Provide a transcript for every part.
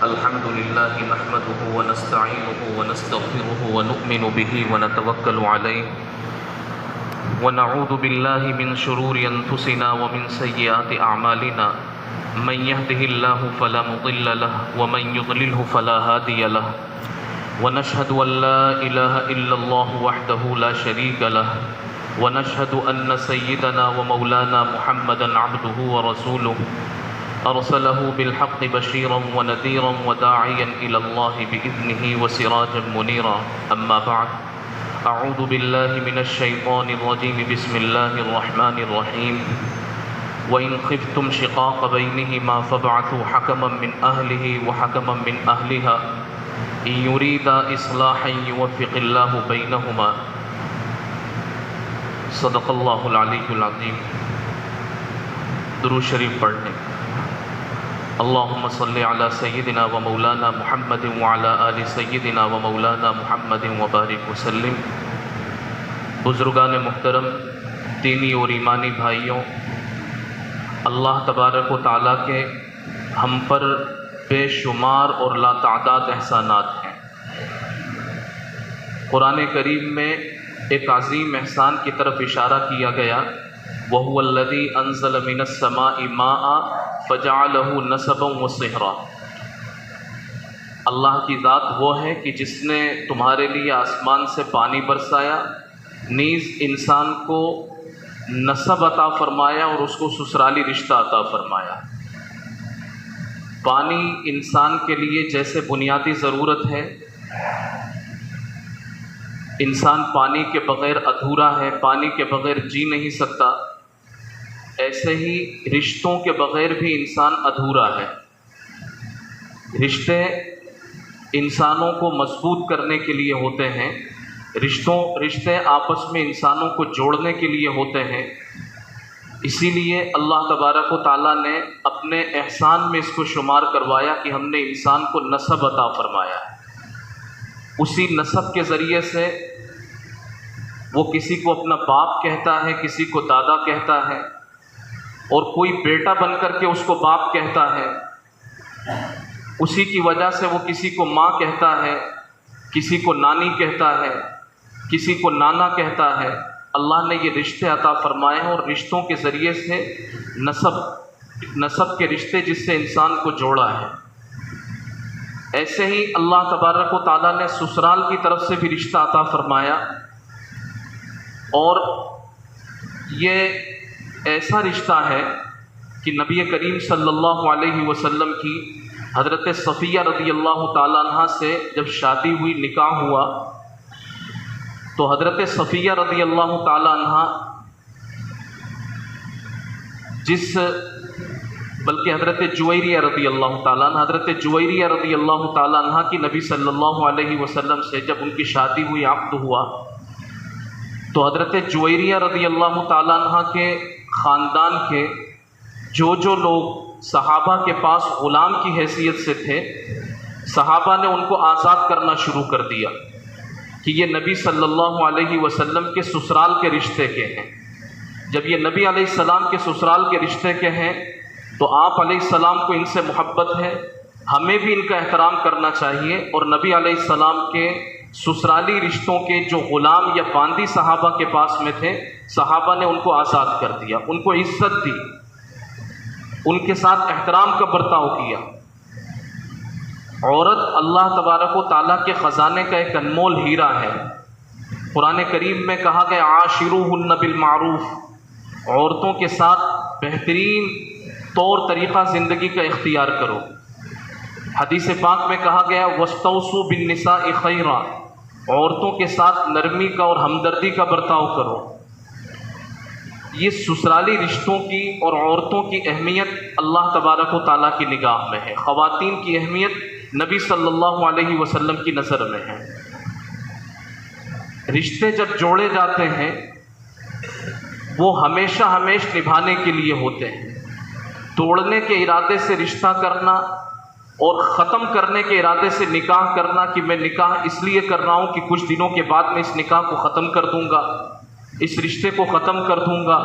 الحمد لله نحمده ونستعينه ونستغفره ونؤمن به ونتوكل عليه ونعوذ بالله من شرور أنفسنا ومن سيئات أعمالنا من يهده الله فلا مضل له ومن يضلله فلا هادي له ونشهد أن لا إله إلا الله وحده لا شريك له ونشهد أن سيدنا ومولانا محمدا عبده ورسوله أرسله بالحق بشيرا ونذيرا وداعيا إلى الله بإذنه وسراجا منيرا أما بعد أعوذ بالله من الشيطان الرجيم بسم الله الرحمن الرحيم وإن خفتم شقاق بينهما فابعثوا حكما من أهله وحكما من أهلها إن يريدا إصلاحا يوفق الله بينهما صدق اللہ العلی العظیم۔ درود شریف پڑھنے اللہم صلی علی سیدنا و مولانا محمد وعلی آل سیدنا و مولانا محمد وبارک وسلم۔ بزرگان محترم، دینی اور ایمانی بھائیوں، اللہ تبارک و تعالیٰ کے ہم پر بے شمار اور لا تعداد احسانات ہیں۔ قرآن کریم میں ایک عظیم احسان کی طرف اشارہ کیا گیا، وَهُوَ الَّذِي أَنزَلَ مِنَ السَّمَاءِ مَاءً فَجَعَلَهُ نَسَبًا وَصِهْرًا۔ اللہ کی ذات وہ ہے کہ جس نے تمہارے لیے آسمان سے پانی برسایا، نیز انسان کو نسب عطا فرمایا اور اس کو سسرالی رشتہ عطا فرمایا۔ پانی انسان کے لیے جیسے بنیادی ضرورت ہے، انسان پانی کے بغیر ادھورا ہے، پانی کے بغیر جی نہیں سکتا، ایسے ہی رشتوں کے بغیر بھی انسان ادھورا ہے۔ رشتے انسانوں کو مضبوط کرنے کے لیے ہوتے ہیں، رشتے آپس میں انسانوں کو جوڑنے کے لیے ہوتے ہیں۔ اسی لیے اللہ تبارک و تعالیٰ نے اپنے احسان میں اس کو شمار کروایا کہ ہم نے انسان کو نسب عطا فرمایا ہے۔ اسی نسب کے ذریعے سے وہ کسی کو اپنا باپ کہتا ہے، کسی کو دادا کہتا ہے، اور کوئی بیٹا بن کر کے اس کو باپ کہتا ہے۔ اسی کی وجہ سے وہ کسی کو ماں کہتا ہے، کسی کو نانی کہتا ہے، کسی کو نانا کہتا ہے۔ اللہ نے یہ رشتے عطا فرمائے ہیں، اور رشتوں کے ذریعے سے نسب کے رشتے جس سے انسان کو جوڑا ہے۔ ایسے ہی اللہ تبارک و تعالیٰ نے سسرال کی طرف سے بھی رشتہ عطا فرمایا، اور یہ ایسا رشتہ ہے کہ نبی کریم صلی اللہ علیہ وسلم کی حضرت صفیہ رضی اللہ تعالیٰ عنہ سے جب شادی ہوئی، نکاح ہوا، تو حضرت صفیہ رضی اللہ تعالیٰ عنہ بلکہ حضرت جویریہ رضی اللہ تعالیٰ عنہ، حضرت جویریہ رضی اللہ تعالیٰ عنہ کی نبی صلی اللہ علیہ وسلم سے جب ان کی شادی ہوئی، عقد ہوا، تو حضرت جویریہ رضی اللہ تعالیٰ عنہ کے خاندان کے جو لوگ صحابہ کے پاس غلام کی حیثیت سے تھے، صحابہ نے ان کو آزاد کرنا شروع کر دیا کہ یہ نبی صلی اللہ علیہ وسلم کے سسرال کے رشتے کے ہیں۔ جب یہ نبی علیہ السلام کے سسرال کے رشتے کے ہیں تو آپ علیہ السلام کو ان سے محبت ہے، ہمیں بھی ان کا احترام کرنا چاہیے، اور نبی علیہ السلام کے سسرالی رشتوں کے جو غلام یا باندی صحابہ کے پاس میں تھے، صحابہ نے ان کو آزاد کر دیا، ان کو عزت دی، ان کے ساتھ احترام کا برتاؤ کیا۔ عورت اللہ تبارک و تعالیٰ کے خزانے کا ایک انمول ہیرا ہے۔ قرآن کریم میں کہا گیا عاشروہن بالمعروف، عورتوں کے ساتھ بہترین طور طریقہ زندگی کا اختیار کرو۔ حدیث پاک میں کہا گیا واستوصوا بالنساء خیرا، عورتوں کے ساتھ نرمی کا اور ہمدردی کا برتاؤ کرو۔ یہ سسرالی رشتوں کی اور عورتوں کی اہمیت اللہ تبارک و تعالیٰ کی نگاہ میں ہے، خواتین کی اہمیت نبی صلی اللہ علیہ وسلم کی نظر میں ہے۔ رشتے جب جوڑے جاتے ہیں وہ ہمیشہ نبھانے کے لیے ہوتے ہیں۔ توڑنے کے ارادے سے رشتہ کرنا اور ختم کرنے کے ارادے سے نکاح کرنا کہ میں نکاح اس لیے کر رہا ہوں کہ کچھ دنوں کے بعد میں اس نکاح کو ختم کر دوں گا، اس رشتے کو ختم کر دوں گا،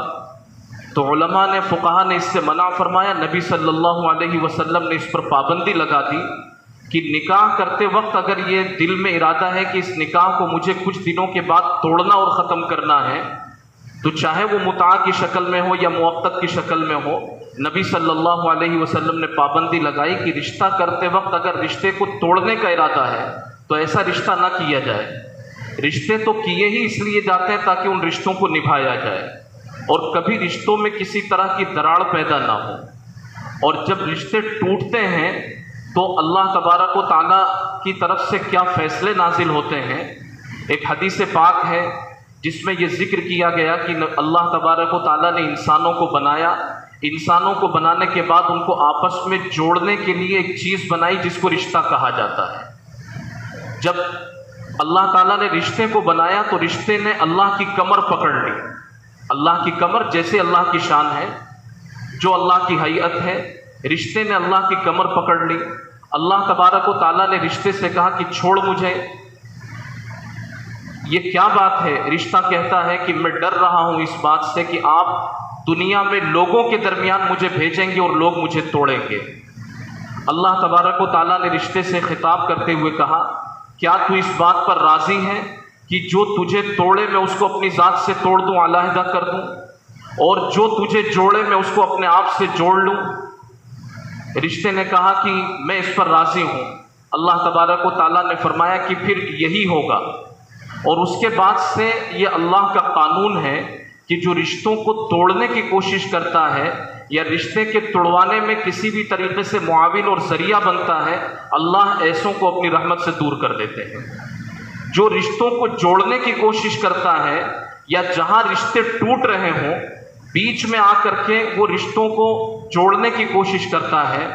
تو علماء نے فقہا نے اس سے منع فرمایا، نبی صلی اللہ علیہ وسلم نے اس پر پابندی لگا دی کہ نکاح کرتے وقت اگر یہ دل میں ارادہ ہے کہ اس نکاح کو مجھے کچھ دنوں کے بعد توڑنا اور ختم کرنا ہے، تو چاہے وہ متاع کی شکل میں ہو یا موقت کی شکل میں ہو، نبی صلی اللہ علیہ وسلم نے پابندی لگائی کہ رشتہ کرتے وقت اگر رشتے کو توڑنے کا ارادہ ہے تو ایسا رشتہ نہ کیا جائے۔ رشتے تو کیے ہی اس لیے جاتے ہیں تاکہ ان رشتوں کو نبھایا جائے، اور کبھی رشتوں میں کسی طرح کی دراڑ پیدا نہ ہو۔ اور جب رشتے ٹوٹتے ہیں تو اللہ تبارک و تعالیٰ کی طرف سے کیا فیصلے نازل ہوتے ہیں۔ ایک حدیث پاک ہے جس میں یہ ذکر کیا گیا کہ اللہ تبارک و تعالیٰ نے انسانوں کو بنایا، انسانوں کو بنانے کے بعد ان کو آپس میں جوڑنے کے لیے ایک چیز بنائی جس کو رشتہ کہا جاتا ہے۔ جب اللہ تعالیٰ نے رشتے کو بنایا تو رشتے نے اللہ کی کمر پکڑ لی۔ اللہ کی کمر جیسے اللہ کی شان ہے، جو اللہ کی حیت ہے، رشتے نے اللہ کی کمر پکڑ لی۔ اللہ تبارک و تعالیٰ نے رشتے سے کہا کہ چھوڑ مجھے، یہ کیا بات ہے؟ رشتہ کہتا ہے کہ میں ڈر رہا ہوں اس بات سے کہ آپ دنیا میں لوگوں کے درمیان مجھے بھیجیں گے اور لوگ مجھے توڑیں گے۔ اللہ تبارک و تعالیٰ نے رشتے سے خطاب کرتے ہوئے کہا، کیا تو اس بات پر راضی ہے کہ جو تجھے توڑے میں اس کو اپنی ذات سے توڑ دوں، علیحدہ کر دوں، اور جو تجھے جوڑے میں اس کو اپنے آپ سے جوڑ لوں؟ رشتے نے کہا کہ میں اس پر راضی ہوں۔ اللہ تبارک و تعالیٰ نے فرمایا کہ پھر یہی ہوگا، اور اس کے بعد سے یہ اللہ کا قانون ہے کہ جو رشتوں کو توڑنے کی کوشش کرتا ہے یا رشتے کے توڑوانے میں کسی بھی طریقے سے معاون اور ذریعہ بنتا ہے، اللہ ایسوں کو اپنی رحمت سے دور کر دیتے ہیں۔ جو رشتوں کو جوڑنے کی کوشش کرتا ہے یا جہاں رشتے ٹوٹ رہے ہوں بیچ میں آ کر کے وہ رشتوں کو جوڑنے کی کوشش کرتا ہے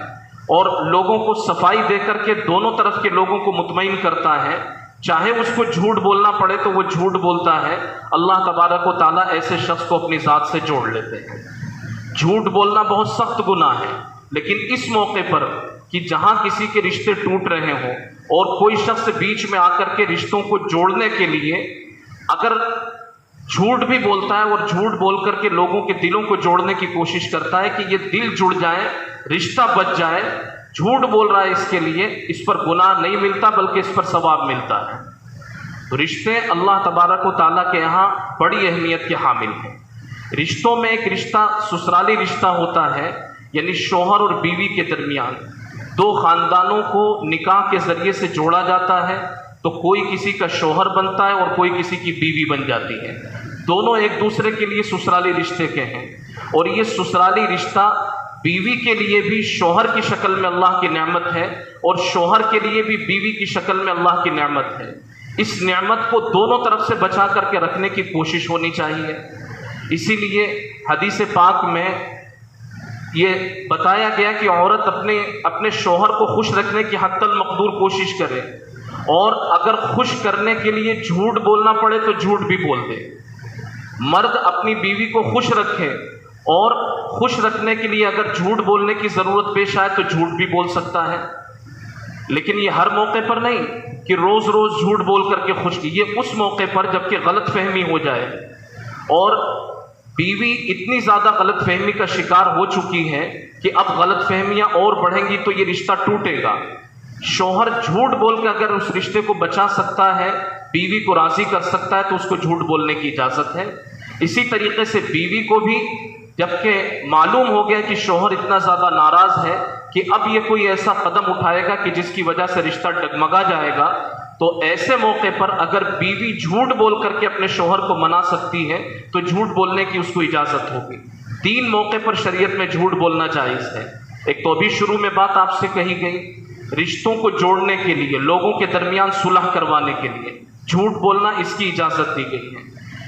اور لوگوں کو صفائی دے کر کے دونوں طرف کے لوگوں کو مطمئن کرتا ہے، چاہے اس کو جھوٹ بولنا پڑے تو وہ جھوٹ بولتا ہے، اللہ تبارک و تعالیٰ ایسے شخص کو اپنی ذات سے جوڑ لیتے ہیں۔ جھوٹ بولنا بہت سخت گناہ ہے، لیکن اس موقع پر کہ جہاں کسی کے رشتے ٹوٹ رہے ہوں اور کوئی شخص بیچ میں آ کر کے رشتوں کو جوڑنے کے لیے اگر جھوٹ بھی بولتا ہے اور جھوٹ بول کر کے لوگوں کے دلوں کو جوڑنے کی کوشش کرتا ہے کہ یہ دل جڑ جائے، رشتہ بچ جائے، جھوٹ بول رہا ہے، اس کے لیے اس پر گناہ نہیں ملتا بلکہ اس پر ثواب ملتا ہے۔ تو رشتے اللہ تبارک و تعالیٰ کے یہاں بڑی اہمیت کے حامل ہیں۔ رشتوں میں ایک رشتہ سسرالی رشتہ ہوتا ہے، یعنی شوہر اور بیوی کے درمیان دو خاندانوں کو نکاح کے ذریعے سے جوڑا جاتا ہے، تو کوئی کسی کا شوہر بنتا ہے اور کوئی کسی کی بیوی بن جاتی ہے۔ دونوں ایک دوسرے کے لیے سسرالی رشتے کے ہیں، اور یہ سسرالی رشتہ بیوی کے لیے بھی شوہر کی شکل میں اللہ کی نعمت ہے اور شوہر کے لیے بھی بیوی کی شکل میں اللہ کی نعمت ہے۔ اس نعمت کو دونوں طرف سے بچا کر کے رکھنے کی کوشش ہونی چاہیے۔ اسی لیے حدیث پاک میں یہ بتایا گیا کہ عورت اپنے شوہر کو خوش رکھنے کی حتی المقدور کوشش کرے، اور اگر خوش کرنے کے لیے جھوٹ بولنا پڑے تو جھوٹ بھی بول دے۔ مرد اپنی بیوی کو خوش رکھے، اور خوش رکھنے کے لیے اگر جھوٹ بولنے کی ضرورت پیش آئے تو جھوٹ بھی بول سکتا ہے، لیکن یہ ہر موقع پر نہیں کہ روز روز جھوٹ بول کر کے خوش کی۔ یہ اس موقع پر جب کہ غلط فہمی ہو جائے اور بیوی اتنی زیادہ غلط فہمی کا شکار ہو چکی ہے کہ اب غلط فہمیاں اور بڑھیں گی تو یہ رشتہ ٹوٹے گا۔ شوہر جھوٹ بول کے اگر اس رشتے کو بچا سکتا ہے، بیوی کو راضی کر سکتا ہے، تو اس کو جھوٹ بولنے کی اجازت ہے۔ اسی طریقے سے بیوی کو بھی جبکہ معلوم ہو گیا کہ شوہر اتنا زیادہ ناراض ہے کہ اب یہ کوئی ایسا قدم اٹھائے گا کہ جس کی وجہ سے رشتہ ڈگمگا جائے گا، تو ایسے موقع پر اگر بیوی جھوٹ بول کر کے اپنے شوہر کو منا سکتی ہے تو جھوٹ بولنے کی اس کو اجازت ہوگی۔ 3 موقع پر شریعت میں جھوٹ بولنا جائز ہے۔ ایک تو ابھی شروع میں بات آپ سے کہی گئی، رشتوں کو جوڑنے کے لیے، لوگوں کے درمیان صلح کروانے کے لیے جھوٹ بولنا، اس کی اجازت دی گئی ہے۔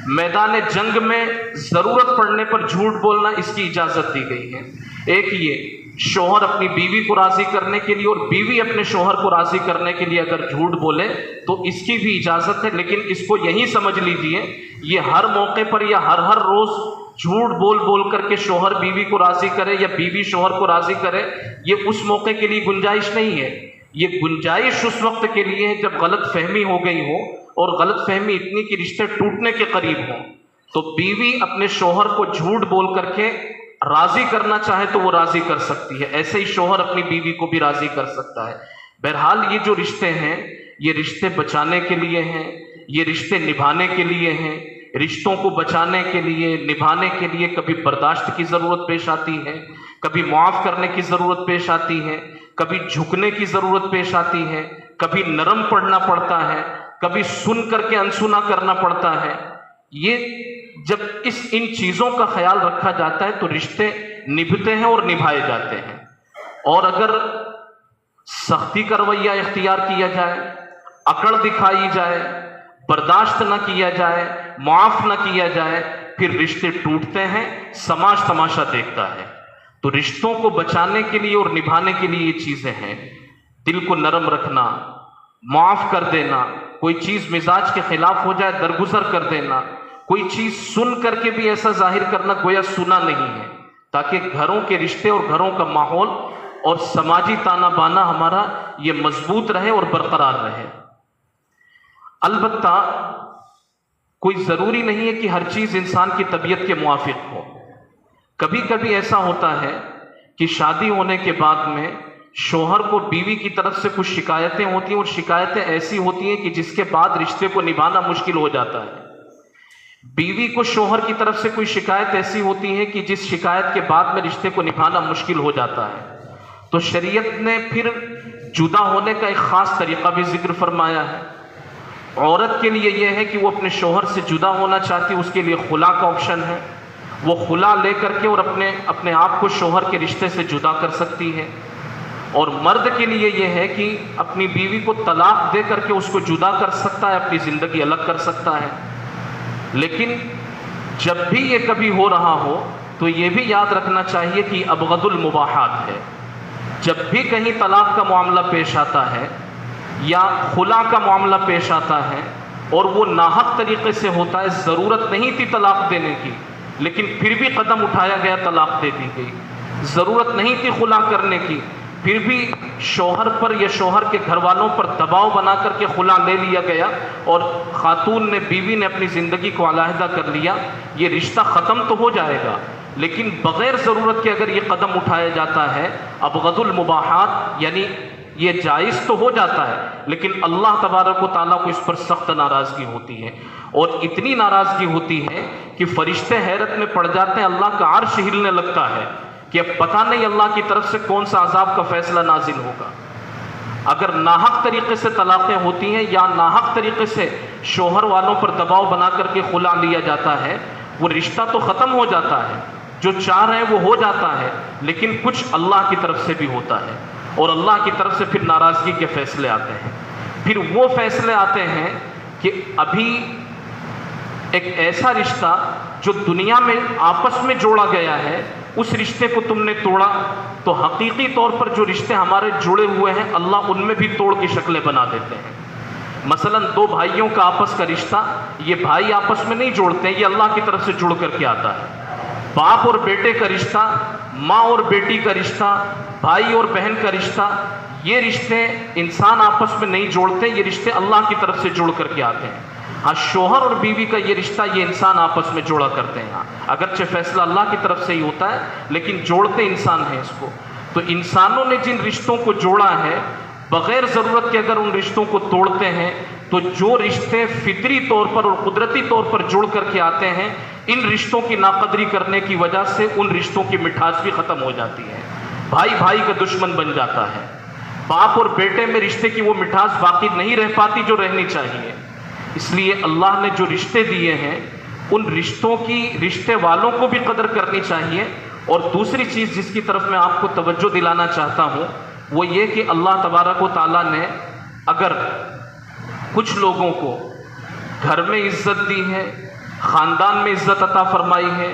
میدان جنگ میں ضرورت پڑنے پر جھوٹ بولنا، اس کی اجازت دی گئی ہے۔ ایک یہ شوہر اپنی بیوی کو راضی کرنے کے لیے اور بیوی اپنے شوہر کو راضی کرنے کے لیے اگر جھوٹ بولے تو اس کی بھی اجازت ہے، لیکن اس کو یہی سمجھ لیجیے یہ ہر موقع پر یا ہر روز جھوٹ بول کر کے شوہر بیوی کو راضی کرے یا بیوی شوہر کو راضی کرے، یہ اس موقع کے لیے گنجائش نہیں ہے۔ یہ گنجائش اس وقت کے لیے ہے جب غلط فہمی ہو گئی ہو، اور غلط فہمی اتنی کہ رشتے ٹوٹنے کے قریب ہوں، تو بیوی اپنے شوہر کو جھوٹ بول کر کے راضی کرنا چاہے تو وہ راضی کر سکتی ہے، ایسے ہی شوہر اپنی بیوی کو بھی راضی کر سکتا ہے۔ بہرحال یہ جو رشتے ہیں یہ رشتے بچانے کے لیے ہیں، یہ رشتے نبھانے کے لیے ہیں۔ رشتوں کو بچانے کے لیے، نبھانے کے لیے کبھی برداشت کی ضرورت پیش آتی ہے، کبھی معاف کرنے کی ضرورت پیش آتی ہے، کبھی جھکنے کی ضرورت پیش آتی ہے، کبھی نرم پڑنا پڑتا ہے، کبھی سن کر کے انسنا کرنا پڑتا ہے۔ یہ جب ان چیزوں کا خیال رکھا جاتا ہے تو رشتے نبھتے ہیں اور نبھائے جاتے ہیں۔ اور اگر سختی کا رویہ اختیار کیا جائے، اکڑ دکھائی جائے، برداشت نہ کیا جائے، معاف نہ کیا جائے، پھر رشتے ٹوٹتے ہیں، سماج تماشا دیکھتا ہے۔ تو رشتوں کو بچانے کے لیے اور نبھانے کے لیے یہ چیزیں ہیں، دل کو نرم رکھنا، معاف کر دینا، کوئی چیز مزاج کے خلاف ہو جائے درگزر کر دینا، کوئی چیز سن کر کے بھی ایسا ظاہر کرنا گویا سنا نہیں ہے، تاکہ گھروں کے رشتے اور گھروں کا ماحول اور سماجی تانا بانا ہمارا یہ مضبوط رہے اور برقرار رہے۔ البتہ کوئی ضروری نہیں ہے کہ ہر چیز انسان کی طبیعت کے موافق ہو۔ کبھی کبھی ایسا ہوتا ہے کہ شادی ہونے کے بعد میں شوہر کو بیوی کی طرف سے کچھ شکایتیں ہوتی ہیں، اور شکایتیں ایسی ہوتی ہیں کہ جس کے بعد رشتے کو نبھانا مشکل ہو جاتا ہے۔ بیوی کو شوہر کی طرف سے کوئی شکایت ایسی ہوتی ہے کہ جس شکایت کے بعد میں رشتے کو نبھانا مشکل ہو جاتا ہے، تو شریعت نے پھر جدا ہونے کا ایک خاص طریقہ بھی ذکر فرمایا ہے۔ عورت کے لیے یہ ہے کہ وہ اپنے شوہر سے جدا ہونا چاہتی، اس کے لیے خلا کا آپشن ہے، وہ خلا لے کر کے اور اپنے آپ کو شوہر کے رشتے سے جدا کر سکتی ہے۔ اور مرد کے لیے یہ ہے کہ اپنی بیوی کو طلاق دے کر کے اس کو جدا کر سکتا ہے، اپنی زندگی الگ کر سکتا ہے۔ لیکن جب بھی یہ کبھی ہو رہا ہو تو یہ بھی یاد رکھنا چاہیے کہ ابغض المباحات ہے۔ جب بھی کہیں طلاق کا معاملہ پیش آتا ہے یا خلا کا معاملہ پیش آتا ہے اور وہ ناحق طریقے سے ہوتا ہے، ضرورت نہیں تھی طلاق دینے کی لیکن پھر بھی قدم اٹھایا گیا، طلاق دے دی گئی، ضرورت نہیں تھی خلا کرنے کی پھر بھی شوہر پر یا شوہر کے گھر والوں پر دباؤ بنا کر کے خلا لے لیا گیا اور خاتون نے، بیوی نے اپنی زندگی کو علیحدہ کر لیا، یہ رشتہ ختم تو ہو جائے گا لیکن بغیر ضرورت کے اگر یہ قدم اٹھایا جاتا ہے ابغض المباحات، یعنی یہ جائز تو ہو جاتا ہے لیکن اللہ تبارک و تعالیٰ کو اس پر سخت ناراضگی ہوتی ہے، اور اتنی ناراضگی ہوتی ہے کہ فرشتے حیرت میں پڑ جاتے ہیں، اللہ کا عرش ہلنے لگتا ہے کہ اب پتہ نہیں اللہ کی طرف سے کون سا عذاب کا فیصلہ نازل ہوگا۔ اگر ناحق طریقے سے طلاقیں ہوتی ہیں یا ناحق طریقے سے شوہر والوں پر دباؤ بنا کر کے خلا لیا جاتا ہے، وہ رشتہ تو ختم ہو جاتا ہے، جو چاہ رہے ہیں وہ ہو جاتا ہے، لیکن کچھ اللہ کی طرف سے بھی ہوتا ہے، اور اللہ کی طرف سے پھر ناراضگی کے فیصلے آتے ہیں۔ پھر وہ فیصلے آتے ہیں کہ ابھی ایک ایسا رشتہ جو دنیا میں آپس میں جوڑا گیا ہے، اس رشتے کو تم نے توڑا، تو حقیقی طور پر جو رشتے ہمارے جڑے ہوئے ہیں اللہ ان میں بھی توڑ کی شکلیں بنا دیتے ہیں۔ مثلا دو بھائیوں کا آپس کا رشتہ، یہ بھائی آپس میں نہیں جوڑتے ہیں، یہ اللہ کی طرف سے جڑ کر کے آتا ہے۔ باپ اور بیٹے کا رشتہ، ماں اور بیٹی کا رشتہ، بھائی اور بہن کا رشتہ، یہ رشتے انسان آپس میں نہیں جوڑتے، یہ رشتے اللہ کی طرف سے جڑ کر کے آتے ہیں۔ ہاں، شوہر اور بیوی کا یہ رشتہ یہ انسان آپس میں جوڑا کرتے ہیں، اگرچہ فیصلہ اللہ کی طرف سے ہی ہوتا ہے لیکن جوڑتے انسان ہیں اس کو۔ تو انسانوں نے جن رشتوں کو جوڑا ہے، بغیر ضرورت کے اگر ان رشتوں کو توڑتے ہیں تو جو رشتے فطری طور پر اور قدرتی طور پر جڑ کر کے آتے ہیں، ان رشتوں کی ناقدری کرنے کی وجہ سے ان رشتوں کی مٹھاس بھی ختم ہو جاتی ہے، بھائی بھائی کا دشمن بن جاتا ہے، باپ اور بیٹے میں رشتے کی وہ مٹھاس باقی نہیں رہ پاتی جو رہنی چاہیے۔ اس لیے اللہ نے جو رشتے دیے ہیں ان رشتوں کی، رشتے والوں کو بھی قدر کرنی چاہیے۔ اور دوسری چیز جس کی طرف میں آپ کو توجہ دلانا چاہتا ہوں وہ یہ کہ اللہ تبارک و تعالیٰ نے اگر کچھ لوگوں کو گھر میں عزت دی ہے، خاندان میں عزت عطا فرمائی ہے،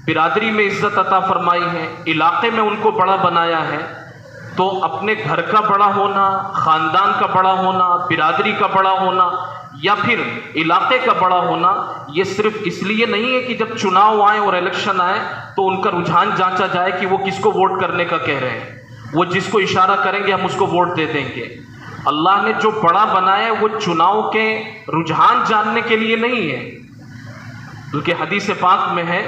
برادری میں عزت عطا فرمائی ہے، علاقے میں ان کو بڑا بنایا ہے، تو اپنے گھر کا بڑا ہونا، خاندان کا بڑا ہونا، برادری کا بڑا ہونا یا پھر علاقے کا بڑا ہونا، یہ صرف اس لیے نہیں ہے کہ جب چناؤ آئے اور الیکشن آئے تو ان کا رجحان جانچا جائے کہ وہ کس کو ووٹ کرنے کا کہہ رہے ہیں، وہ جس کو اشارہ کریں گے ہم اس کو ووٹ دے دیں گے۔ اللہ نے جو بڑا بنایا ہے وہ چناؤ کے رجحان جاننے کے لیے نہیں ہے، بلکہ حدیث پاک میں ہے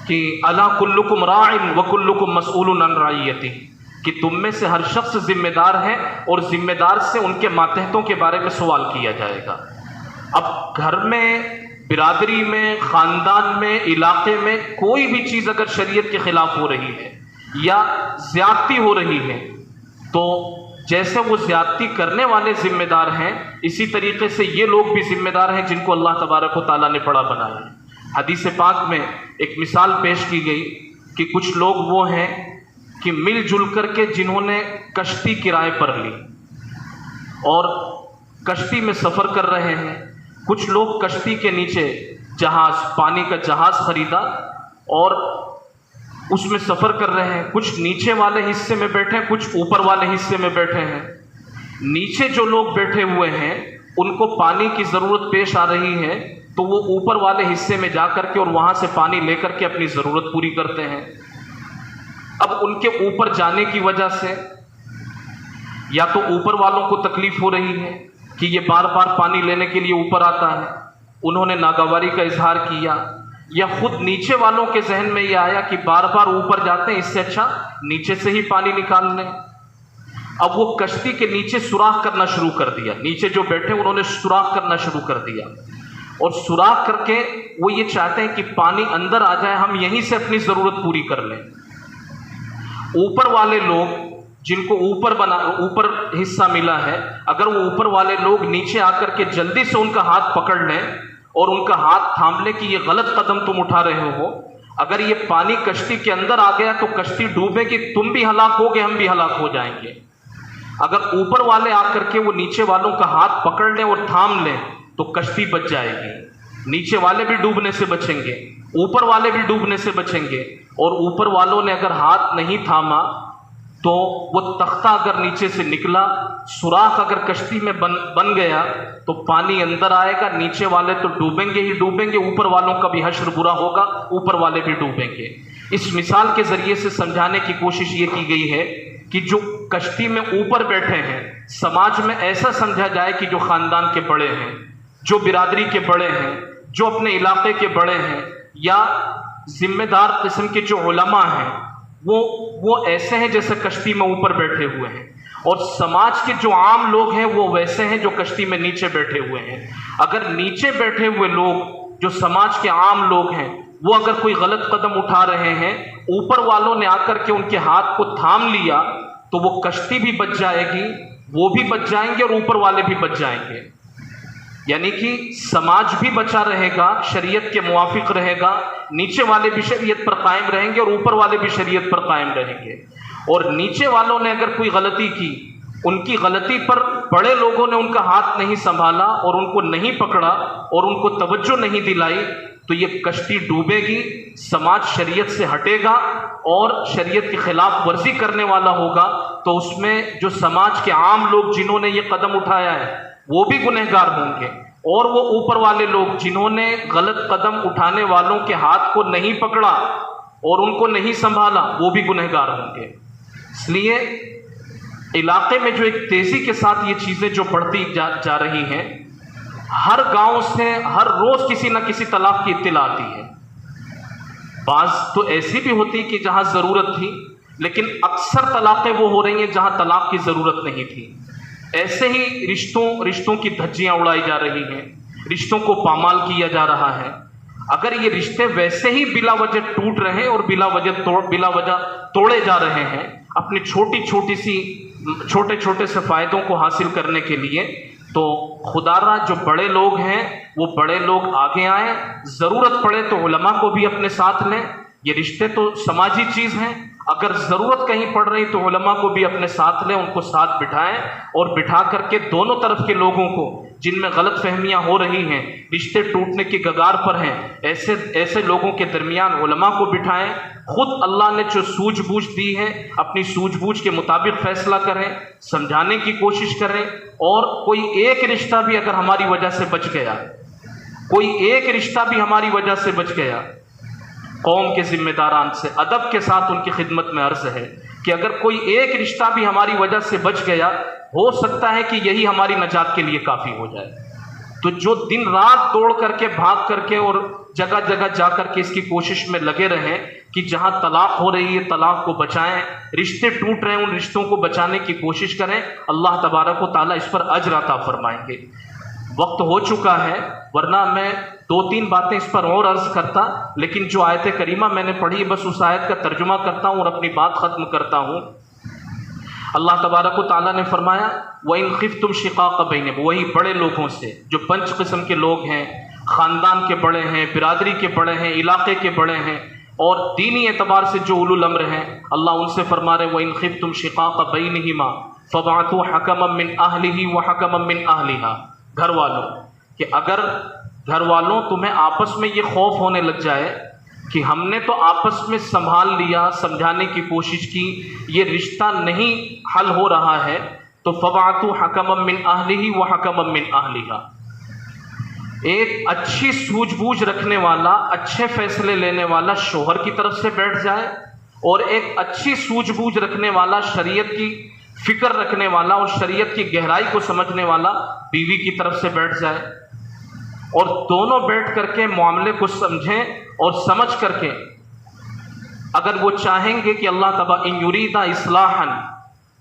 کہ الا کلکم راع وکلکم مسئول عن رعیتہ، کہ تم میں سے ہر شخص ذمہ دار ہے اور ذمہ دار سے ان کے ماتحتوں کے بارے میں سوال کیا جائے گا۔ اب گھر میں، برادری میں، خاندان میں، علاقے میں کوئی بھی چیز اگر شریعت کے خلاف ہو رہی ہے یا زیادتی ہو رہی ہے تو جیسے وہ زیادتی کرنے والے ذمہ دار ہیں، اسی طریقے سے یہ لوگ بھی ذمہ دار ہیں جن کو اللہ تبارک و تعالیٰ نے بڑا بنایا ہے۔ حدیث پاک میں ایک مثال پیش کی گئی کہ کچھ لوگ وہ ہیں کہ مل جل کر کے جنہوں نے کشتی کرائے پر لی اور کشتی میں سفر کر رہے ہیں، کچھ لوگ کشتی کے نیچے جہاز، پانی کا جہاز خریدا اور اس میں سفر کر رہے ہیں، کچھ نیچے والے حصے میں بیٹھے، کچھ اوپر والے حصے میں بیٹھے ہیں۔ نیچے جو لوگ بیٹھے ہوئے ہیں ان کو پانی کی ضرورت پیش آ رہی ہے تو وہ اوپر والے حصے میں جا کر کے اور وہاں سے پانی لے کر کے اپنی ضرورت پوری کرتے ہیں۔ اب ان کے اوپر جانے کی وجہ سے یا تو اوپر والوں کو تکلیف ہو رہی ہے کہ یہ بار بار پانی لینے کے لیے اوپر آتا ہے، انہوں نے ناگواری کا اظہار کیا، یا خود نیچے والوں کے ذہن میں یہ آیا کہ بار بار اوپر جاتے ہیں، اس سے اچھا نیچے سے ہی پانی نکال لیں۔ اب وہ کشتی کے نیچے سوراخ کرنا شروع کر دیا، نیچے جو بیٹھے انہوں نے سوراخ کرنا شروع کر دیا اور سوراخ کر کے وہ یہ چاہتے ہیں کہ پانی اندر آ جائے، ہم یہیں سے اپنی ضرورت پوری کر لیں۔ اوپر والے لوگ جن کو اوپر حصہ ملا ہے، اگر وہ اوپر والے لوگ نیچے آ کر کے جلدی سے ان کا ہاتھ پکڑ لیں اور ان کا ہاتھ تھام لیں کہ یہ غلط قدم تم اٹھا رہے ہو، اگر یہ پانی کشتی کے اندر آ گیا تو کشتی ڈوبے گی، تم بھی ہلاک ہوگے، ہم بھی ہلاک ہو جائیں گے۔ اگر اوپر والے آ کر کے وہ نیچے والوں کا ہاتھ پکڑ لیں اور تھام لیں تو کشتی بچ جائے گی، نیچے والے بھی ڈوبنے سے بچیں گے، اوپر والے بھی ڈوبنے سے بچیں گے۔ اور اوپر والوں نے اگر ہاتھ نہیں تھاما تو وہ تختہ اگر نیچے سے نکلا، سوراخ اگر کشتی میں بن گیا تو پانی اندر آئے گا، نیچے والے تو ڈوبیں گے ہی ڈوبیں گے، اوپر والوں کا بھی حشر برا ہوگا، اوپر والے بھی ڈوبیں گے۔ اس مثال کے ذریعے سے سمجھانے کی کوشش یہ کی گئی ہے کہ جو کشتی میں اوپر بیٹھے ہیں، سماج میں ایسا سمجھا جائے کہ جو خاندان کے بڑے ہیں، جو برادری کے بڑے ہیں، جو اپنے علاقے کے بڑے ہیں، یا ذمہ دار قسم کے جو علماء ہیں، وہ ایسے ہیں جیسے کشتی میں اوپر بیٹھے ہوئے ہیں، اور سماج کے جو عام لوگ ہیں وہ ویسے ہیں جو کشتی میں نیچے بیٹھے ہوئے ہیں۔ اگر نیچے بیٹھے ہوئے لوگ جو سماج کے عام لوگ ہیں وہ اگر کوئی غلط قدم اٹھا رہے ہیں، اوپر والوں نے آ کر کے ان کے ہاتھ کو تھام لیا تو وہ کشتی بھی بچ جائے گی، وہ بھی بچ جائیں گے اور اوپر والے بھی بچ جائیں گے۔ یعنی کہ سماج بھی بچا رہے گا، شریعت کے موافق رہے گا، نیچے والے بھی شریعت پر قائم رہیں گے اور اوپر والے بھی شریعت پر قائم رہیں گے۔ اور نیچے والوں نے اگر کوئی غلطی کی، ان کی غلطی پر بڑے لوگوں نے ان کا ہاتھ نہیں سنبھالا اور ان کو نہیں پکڑا اور ان کو توجہ نہیں دلائی تو یہ کشتی ڈوبے گی، سماج شریعت سے ہٹے گا اور شریعت کی خلاف ورزی کرنے والا ہوگا، تو اس میں جو سماج کے عام لوگ جنہوں نے یہ قدم اٹھایا ہے وہ بھی گنہگار ہوں گے، اور وہ اوپر والے لوگ جنہوں نے غلط قدم اٹھانے والوں کے ہاتھ کو نہیں پکڑا اور ان کو نہیں سنبھالا وہ بھی گنہگار ہوں گے۔ اس لیے علاقے میں جو ایک تیزی کے ساتھ یہ چیزیں جو بڑھتی جا رہی ہیں، ہر گاؤں سے ہر روز کسی نہ کسی طلاق کی اطلاع آتی ہے۔ بعض تو ایسی بھی ہوتی کہ جہاں ضرورت تھی، لیکن اکثر طلاقیں وہ ہو رہی ہیں جہاں طلاق کی ضرورت نہیں تھی۔ ایسے ہی رشتوں کی دھجیاں اڑائی جا رہی ہیں، رشتوں کو پامال کیا جا رہا ہے۔ اگر یہ رشتے ویسے ہی بلا وجہ ٹوٹ رہے ہیں اور بلا وجہ توڑے جا رہے ہیں اپنی چھوٹے چھوٹے سے فائدوں کو حاصل کرنے کے لیے، تو خدا را جو بڑے لوگ ہیں وہ بڑے لوگ آگے آئیں، ضرورت پڑے تو علماء کو بھی اپنے ساتھ لیں۔ یہ رشتے تو سماجی چیز ہیں، اگر ضرورت کہیں پڑ رہی تو علماء کو بھی اپنے ساتھ لیں، ان کو ساتھ بٹھائیں اور بٹھا کر کے دونوں طرف کے لوگوں کو جن میں غلط فہمیاں ہو رہی ہیں، رشتے ٹوٹنے کی کگار پر ہیں، ایسے لوگوں کے درمیان علماء کو بٹھائیں۔ خود اللہ نے جو سوجھ بوجھ دی ہے اپنی سوجھ بوجھ کے مطابق فیصلہ کریں، سمجھانے کی کوشش کریں، اور کوئی ایک رشتہ بھی اگر ہماری وجہ سے بچ گیا، کوئی ایک رشتہ بھی ہماری وجہ سے بچ گیا، قوم کے ذمہ داران سے ادب کے ساتھ ان کی خدمت میں عرض ہے کہ اگر کوئی ایک رشتہ بھی ہماری وجہ سے بچ گیا، ہو سکتا ہے کہ یہی ہماری نجات کے لیے کافی ہو جائے۔ تو جو دن رات دوڑ کر کے بھاگ کر کے اور جگہ جگہ جا کر کے اس کی کوشش میں لگے رہیں کہ جہاں طلاق ہو رہی ہے طلاق کو بچائیں، رشتے ٹوٹ رہے ہیں ان رشتوں کو بچانے کی کوشش کریں، اللہ تبارک و تعالیٰ اس پر اجر عطا فرمائیں گے۔ وقت ہو چکا ہے، ورنہ میں 2-3 باتیں اس پر اور عرض کرتا، لیکن جو آیت کریمہ میں نے پڑھی بس اس آیت کا ترجمہ کرتا ہوں اور اپنی بات ختم کرتا ہوں۔ اللہ تبارک و تعالیٰ نے فرمایا وَإِنْ خِفْتُمْ شِقَاقَ بَيْنِهِمْ، وہی بڑے لوگوں سے جو 5 قسم کے لوگ ہیں، خاندان کے بڑے ہیں، برادری کے بڑے ہیں، علاقے کے بڑے ہیں، اور دینی اعتبار سے جو اولو الامر ہیں، اللہ ان سے فرما رہے وَإِنْ خِفْتُمْ شِقَاقَ بَيْنِهِمَا فَبَعَثُوا حَكَمًا مِّنْ أَهْلِهِ وَحَكَمًا مِّنْ أَهْلِهَا، گھر والوں کہ اگر گھر والوں تمہیں آپس میں یہ خوف ہونے لگ جائے کہ ہم نے تو آپس میں سنبھال لیا، سمجھانے کی کوشش کی، یہ رشتہ نہیں حل ہو رہا ہے، تو فَبَعَثُوا حَكَمًا مِّنْ أَهْلِهِ وَحَكَمًا مِّنْ أَهْلِهَا، ایک اچھی سوجھ بوجھ رکھنے والا، اچھے فیصلے لینے والا شوہر کی طرف سے بیٹھ جائے، اور ایک اچھی سوجھ بوجھ رکھنے والا، شریعت کی فکر رکھنے والا اور شریعت کی گہرائی کو سمجھنے والا بیوی کی طرف سے بیٹھ جائے، اور دونوں بیٹھ کر کے معاملے کو سمجھیں اور سمجھ کر کے اگر وہ چاہیں گے کہ اللہ تبارک ان یریدا اصلاحا،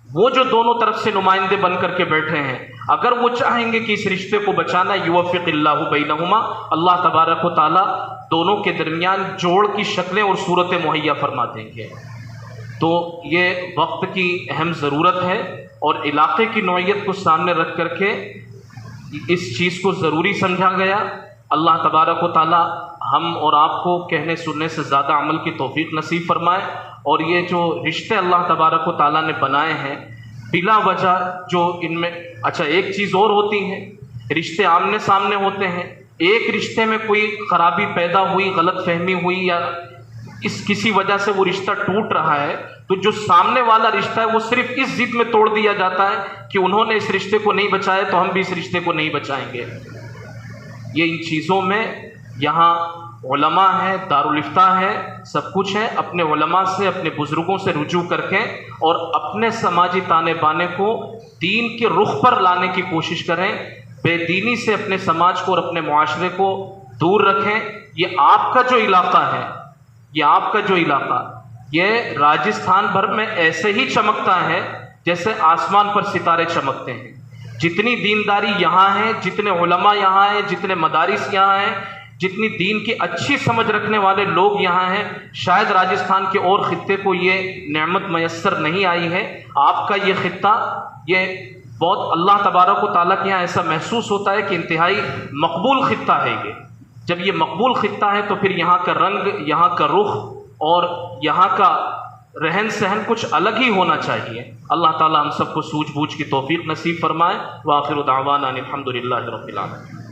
وہ جو دونوں طرف سے نمائندے بن کر کے بیٹھے ہیں، اگر وہ چاہیں گے کہ اس رشتے کو بچانا، یوفق اللہ بینہما، اللہ تبارک و تعالیٰ دونوں کے درمیان جوڑ کی شکلیں اور صورتیں مہیا فرما دیں گے۔ تو یہ وقت کی اہم ضرورت ہے، اور علاقے کی نوعیت کو سامنے رکھ کر کے اس چیز کو ضروری سمجھا گیا۔ اللہ تبارک و تعالی ہم اور آپ کو کہنے سننے سے زیادہ عمل کی توفیق نصیب فرمائے، اور یہ جو رشتے اللہ تبارک و تعالیٰ نے بنائے ہیں بلا وجہ جو ان میں، اچھا ایک چیز اور ہوتی ہے، رشتے آمنے سامنے ہوتے ہیں، ایک رشتے میں کوئی خرابی پیدا ہوئی، غلط فہمی ہوئی، یا کسی وجہ سے وہ رشتہ ٹوٹ رہا ہے، تو جو سامنے والا رشتہ ہے وہ صرف اس ضد میں توڑ دیا جاتا ہے کہ انہوں نے اس رشتے کو نہیں بچایا تو ہم بھی اس رشتے کو نہیں بچائیں گے۔ یہ ان چیزوں میں یہاں علماء ہے، دارالافتاء ہے، سب کچھ ہے، اپنے علماء سے، اپنے بزرگوں سے رجوع کر کے اور اپنے سماجی تانے بانے کو دین کے رخ پر لانے کی کوشش کریں، بے دینی سے اپنے سماج کو اور اپنے معاشرے کو دور رکھیں۔ یہ آپ کا جو علاقہ ہے، یہ آپ کا جو علاقہ، یہ راجستھان بھر میں ایسے ہی چمکتا ہے جیسے آسمان پر ستارے چمکتے ہیں۔ جتنی دینداری یہاں ہے، جتنے علماء یہاں ہیں، جتنے مدارس یہاں ہیں، جتنی دین کی اچھی سمجھ رکھنے والے لوگ یہاں ہیں، شاید راجستھان کے اور خطے کو یہ نعمت میسر نہیں آئی ہے۔ آپ کا یہ خطہ، یہ بہت اللہ تبارک و تعالیٰ کے یہاں ایسا محسوس ہوتا ہے کہ انتہائی مقبول خطہ ہے یہ۔ جب یہ مقبول خطہ ہے تو پھر یہاں کا رنگ، یہاں کا رخ اور یہاں کا رہن سہن کچھ الگ ہی ہونا چاہیے۔ اللہ تعالیٰ ہم سب کو سوجھ بوجھ کی توفیق نصیب فرمائے۔ وآخر دعوانا ان الحمد للہ رب العالمین۔